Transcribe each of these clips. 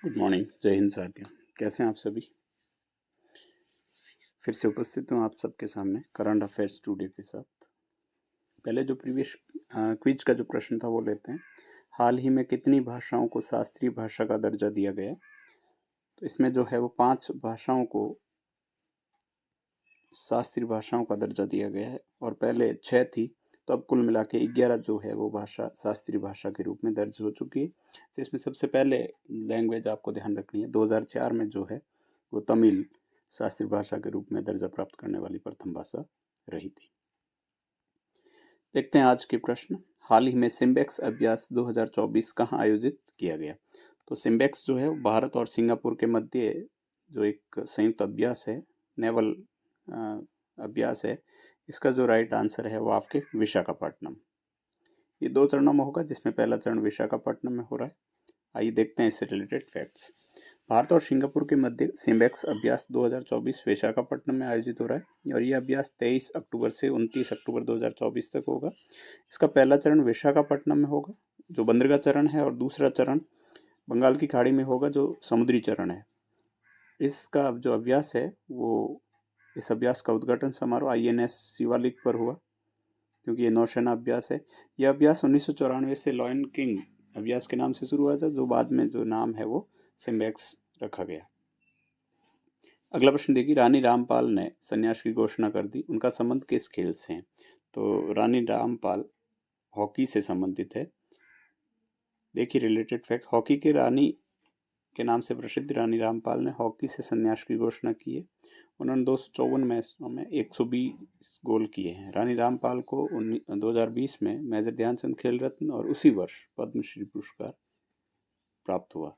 Good morning, जय हिंद साथियों। कैसे हैं आप सभी? फिर से उपस्थित हूँ आप सबके सामने करंट अफेयर्स स्टूडियो के साथ। पहले जो प्रीवियस क्विज का जो प्रश्न था वो लेते हैं। हाल ही में कितनी भाषाओं को शास्त्रीय भाषा का दर्जा दिया गया? तो इसमें जो है वो 5 भाषाओं को शास्त्रीय भाषाओं का दर्जा दिया गया है और पहले 6 थी, तो अब कुल मिला के 11 जो है वो भाषा शास्त्रीय भाषा के रूप में दर्ज हो चुकी है। तो इसमें सबसे पहले लैंग्वेज आपको ध्यान रखनी है, 2004 में जो है वो तमिल शास्त्रीय भाषा के रूप में दर्जा प्राप्त करने वाली प्रथम भाषा रही थी। देखते हैं आज के प्रश्न। हाल ही में सिम्बेक्स अभ्यास 2024 कहाँ आयोजित किया गया? तो सिम्बेक्स जो है भारत और सिंगापुर के मध्य जो एक संयुक्त अभ्यास है, नेवल अभ्यास है, इसका जो राइट आंसर है वो आपके विशाखापट्टनम। ये 2 चरणों में होगा, जिसमें पहला चरण विशाखापट्टनम में हो रहा है। आइए देखते हैं इससे रिलेटेड फैक्ट्स। भारत और सिंगापुर के मध्य सिम्बेक्स अभ्यास 2024 विशाखापट्टनम में आयोजित हो रहा है और यह अभ्यास 23 अक्टूबर से 29 अक्टूबर 2024 तक होगा। इसका पहला चरण विशाखापट्टनम में होगा, जो बंदरगाह चरण है, और दूसरा चरण बंगाल की खाड़ी में होगा, जो समुद्री चरण है। इसका जो अभ्यास है वो इस अभ्यास का उद्घाटन समारोह INS शिवालिक पर हुआ, क्योंकि ये नौसेना अभ्यास है। यह अभ्यास 1994 से लॉयन किंग अभ्यास के नाम से शुरू हुआ था, जो बाद में जो नाम है वो सिम्बेक्स रखा गया। अगला प्रश्न देखिए, रानी रामपाल ने संन्यास की घोषणा कर दी, उनका संबंध किस खेल से है? तो रानी रामपाल हॉकी से संबंधित है। देखिए रिलेटेड फैक्ट, हॉकी की रानी के नाम से प्रसिद्ध रानी रामपाल ने हॉकी से संन्यास की घोषणा की है। उन्होंने 254 मैचों में 120 गोल किए हैं। रानी रामपाल को 2020 में मेजर ध्यानचंद खेल रत्न और उसी वर्ष पद्मश्री पुरस्कार प्राप्त हुआ।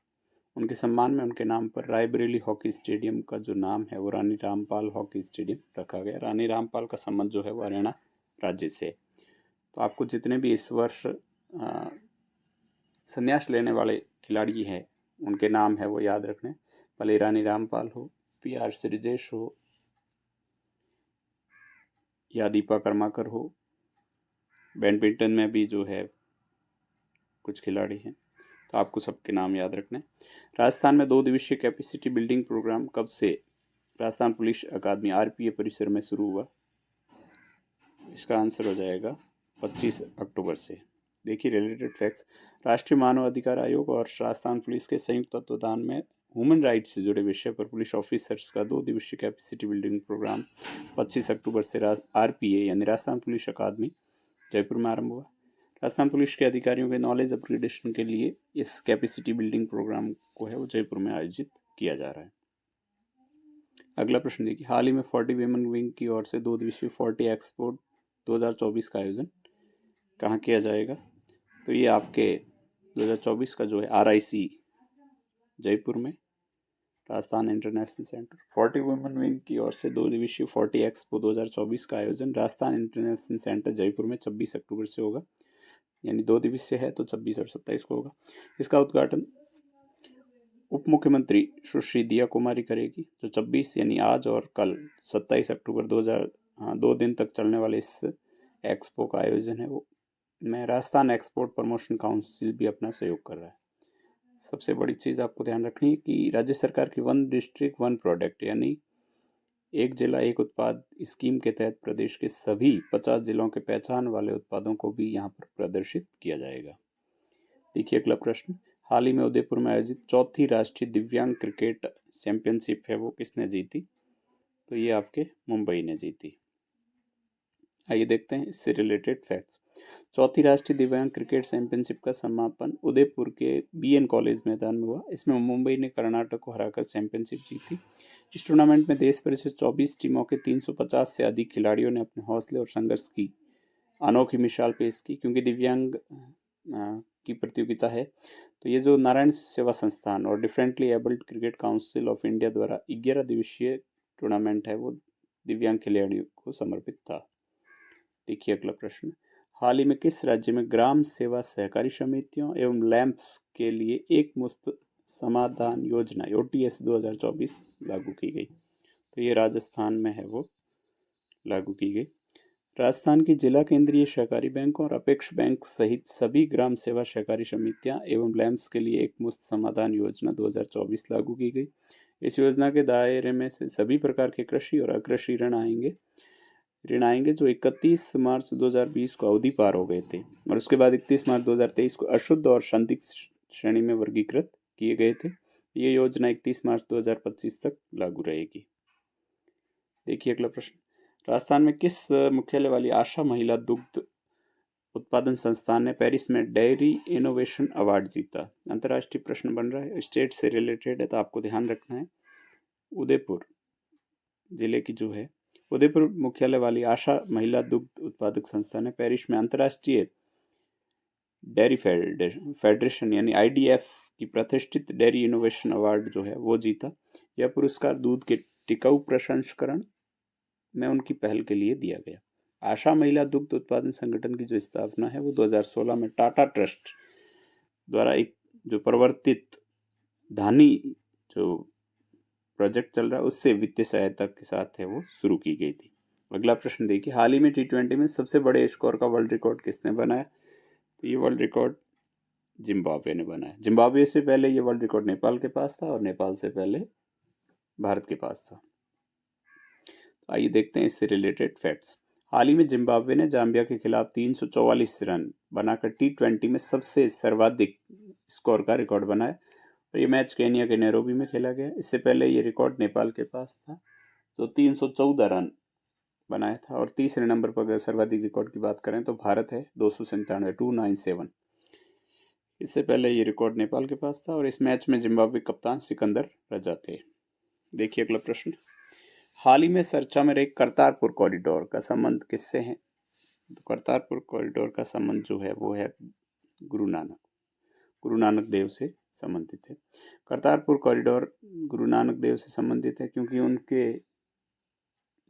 उनके सम्मान में उनके नाम पर रायबरेली हॉकी स्टेडियम का जो नाम है वो रानी रामपाल हॉकी स्टेडियम रखा गया। रानी रामपाल का संबंध जो है वो हरियाणा राज्य से। तो आपको जितने भी इस वर्ष संन्यास लेने वाले खिलाड़ी हैं उनके नाम है वो याद रखने, भले रानी रामपाल हो, PR श्रीजेश हो या दीपा कर्माकर हो। बैडमिंटन में भी जो है कुछ खिलाड़ी हैं, तो आपको सबके नाम याद रखने। राजस्थान में 2 दिवसीय कैपेसिटी बिल्डिंग प्रोग्राम कब से राजस्थान पुलिस अकादमी RPA परिसर में शुरू हुआ? इसका आंसर हो जाएगा 25 अक्टूबर से। देखिए रिलेटेड फैक्ट्स, राष्ट्रीय मानव अधिकार आयोग और राजस्थान पुलिस के संयुक्त तत्वाधान में ह्यूमन राइट्स से जुड़े विषय पर पुलिस ऑफिसर्स का 2 दिवसीय कैपेसिटी बिल्डिंग प्रोग्राम 25 अक्टूबर से RPA यानी राजस्थान पुलिस अकादमी जयपुर में आरंभ हुआ। राजस्थान पुलिस के अधिकारियों के नॉलेज अपग्रेडेशन के लिए इस कैपेसिटी बिल्डिंग प्रोग्राम को है वो जयपुर में आयोजित किया जा रहा है। अगला प्रश्न देखिए, हाल ही में 40 विमेन विंग की ओर से 2 दिवसीय 40 एक्सपोर्ट 2024 का आयोजन कहाँ किया जाएगा? तो ये आपके 2024 का जो है RIC जयपुर में, Rajasthan international centre. 40 women wing की ओर से 2 दिवसीय 40 एक्सपो 2024 का आयोजन राजस्थान इंटरनेशनल सेंटर जयपुर में 26 अक्टूबर से होगा, यानी 2 दिवसीय है तो 26 और 27 को होगा। इसका उद्घाटन उप मुख्यमंत्री सुश्री दिया कुमारी करेगी, जो 26 यानी आज और कल 27 अक्टूबर 2 दिन तक चलने वाले इस एक्सपो का आयोजन है वो में राजस्थान एक्सपोर्ट प्रमोशन काउंसिल भी अपना सहयोग कर रहा है। सबसे बड़ी चीज़ आपको ध्यान रखनी है कि राज्य सरकार की 1 डिस्ट्रिक्ट 1 प्रोडक्ट यानी एक जिला एक उत्पाद स्कीम के तहत प्रदेश के सभी 50 जिलों के पहचान वाले उत्पादों को भी यहाँ पर प्रदर्शित किया जाएगा। देखिए अगला प्रश्न, हाल ही में उदयपुर में आयोजित 4थी राष्ट्रीय दिव्यांग क्रिकेट चैंपियनशिप है वो किसने जीती? तो ये आपके मुंबई ने जीती। आइए देखते हैं इससे रिलेटेड फैक्ट्स। 4थी राष्ट्रीय दिव्यांग क्रिकेट चैंपियनशिप का समापन उदयपुर के BN कॉलेज मैदान में हुआ। इसमें मुंबई ने कर्नाटक को हराकर चैंपियनशिप जीती। इस टूर्नामेंट में देश भर से 24 टीमों के 350 से अधिक खिलाड़ियों ने अपने हौसले और संघर्ष की अनोखी मिसाल पेश की। क्योंकि दिव्यांग की प्रतियोगिता है, तो ये जो नारायण सेवा संस्थान और differently abled cricket council of India द्वारा 11 दिवसीय टूर्नामेंट है वो दिव्यांग खिलाड़ियों को समर्पित था। देखिए अगला प्रश्न, हाल ही में किस राज्य में ग्राम सेवा सहकारी समितियों एवं लैंप्स के लिए एक मुफ्त समाधान योजना OTS 2024 लागू की गई? तो ये राजस्थान में है वो लागू की गई। राजस्थान की जिला केंद्रीय सहकारी बैंक और अपेक्स बैंक सहित सभी ग्राम सेवा सहकारी समितियां एवं लैम्स के लिए एक मुफ्त समाधान योजना 2024 लागू की गई। इस योजना के दायरे में से सभी प्रकार के कृषि और अकृषि ऋण आएंगे जो 31 मार्च 2020 को अवधि पार हो गए थे और उसके बाद 31 मार्च 2023 को अशुद्ध और संदिग्ध श्रेणी में वर्गीकृत किए गए थे। ये योजना 31 मार्च 2025 तक लागू रहेगी। देखिए अगला प्रश्न, राजस्थान में किस मुख्यालय वाली आशा महिला दुग्ध उत्पादन संस्थान ने पेरिस में डेयरी इनोवेशन अवार्ड जीता? अंतर्राष्ट्रीय प्रश्न बन रहा है, स्टेट से रिलेटेड है तो आपको ध्यान रखना है। उदयपुर जिले की जो है उदयपुर मुख्यालय वाली आशा महिला दुग्ध उत्पादक संस्था ने पेरिस में अंतर्राष्ट्रीय डेयरी फेडरेशन यानी IDF की प्रतिष्ठित डेयरी इनोवेशन अवार्ड जो है वो जीता। यह पुरस्कार दूध के टिकाऊ प्रसंस्करण में उनकी पहल के लिए दिया गया। आशा महिला दुग्ध उत्पादन संगठन की जो स्थापना है वो 2016 में टाटा ट्रस्ट द्वारा एक जो प्रवर्तित धानी जो प्रोजेक्ट चल रहा है उससे वित्तीय सहायता के साथ है वो शुरू की गई थी। अगला प्रश्न देखिए, हाल ही में T20 में सबसे बड़े स्कोर का वर्ल्ड रिकॉर्ड किसने बनाया? तो ये वर्ल्ड रिकॉर्ड जिम्बाब्वे ने बनाया। जिम्बाब्वे से पहले ये वर्ल्ड रिकॉर्ड नेपाल के पास था और नेपाल से पहले भारत के पास था। तो आइए देखते हैं इससे रिलेटेड फैक्ट्स। हाल ही में जिम्बाब्वे ने जाम्बिया के खिलाफ 344 रन बनाकर T20 में सबसे सर्वाधिक स्कोर का रिकॉर्ड बनाया और ये मैच केन्या के नैरोबी में खेला गया। इससे पहले ये रिकॉर्ड नेपाल के पास था तो 314 रन बनाया था और तीसरे नंबर पर अगर सर्वाधिक रिकॉर्ड की बात करें तो भारत है 297 इससे पहले ये रिकॉर्ड नेपाल के पास था और इस मैच में जिम्बाब्वे कप्तान सिकंदर रजा थे। देखिए अगला प्रश्न, हाल ही में चर्चा में रहे करतारपुर कॉरिडोर का संबंध किससे है? तो करतारपुर कॉरिडोर का संबंध जो है वो है गुरु नानक देव से संबंधित है। करतारपुर कॉरिडोर गुरु नानक देव से संबंधित है क्योंकि उनके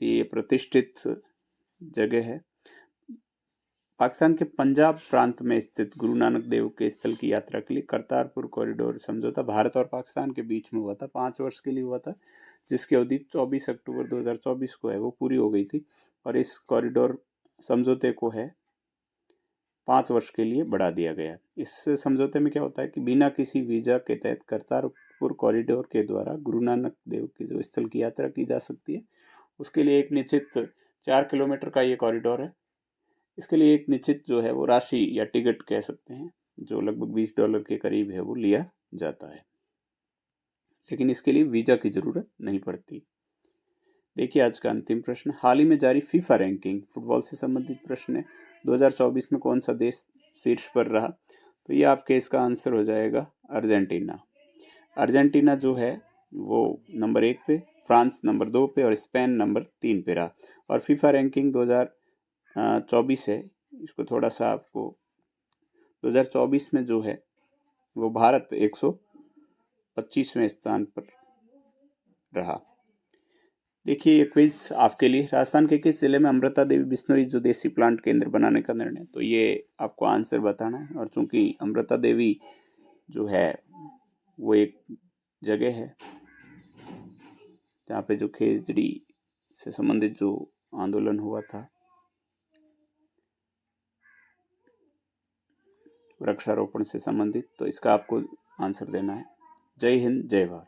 ये प्रतिष्ठित जगह है। पाकिस्तान के पंजाब प्रांत में स्थित गुरु नानक देव के स्थल की यात्रा के लिए करतारपुर कॉरिडोर समझौता भारत और पाकिस्तान के बीच में हुआ था। 5 वर्ष के लिए हुआ था जिसकी अवधि 24 अक्टूबर 2024 को है वो पूरी हो गई थी और इस कॉरिडोर समझौते को है 5 वर्ष के लिए बढ़ा दिया गया। इस समझौते में क्या होता है कि बिना किसी वीजा के तहत करतारपुर कॉरिडोर के द्वारा गुरु नानक देव के जो स्थल की यात्रा की जा सकती है उसके लिए एक निश्चित 4 किलोमीटर का ये कॉरिडोर है। इसके लिए एक निश्चित जो है वो राशि या टिकट कह सकते हैं जो लगभग $20 के करीब है वो लिया जाता है, लेकिन इसके लिए वीजा की जरूरत नहीं पड़ती। देखिए आज का अंतिम प्रश्न, हाल ही में जारी फीफा रैंकिंग फुटबॉल से संबंधित प्रश्न है। 2024 में कौन सा देश शीर्ष पर रहा? तो ये आपके इसका आंसर हो जाएगा अर्जेंटीना। अर्जेंटीना जो है वो नंबर 1 पे, फ्रांस नंबर 2 पे और स्पेन नंबर 3 पे रहा। और फीफा रैंकिंग 2024 है, इसको थोड़ा सा आपको 2024 में जो है वो भारत 125वें स्थान पर रहा। देखिए ये क्विज आपके लिए, राजस्थान के किस जिले में अमृता देवी बिश्नोई जो देसी प्लांट केंद्र बनाने का निर्णय? तो ये आपको आंसर बताना है और चूंकि अमृता देवी जो है वो एक जगह है जहाँ पे जो खेजड़ी से संबंधित जो आंदोलन हुआ था, वृक्षारोपण से संबंधित, तो इसका आपको आंसर देना है। जय हिंद, जय भारत।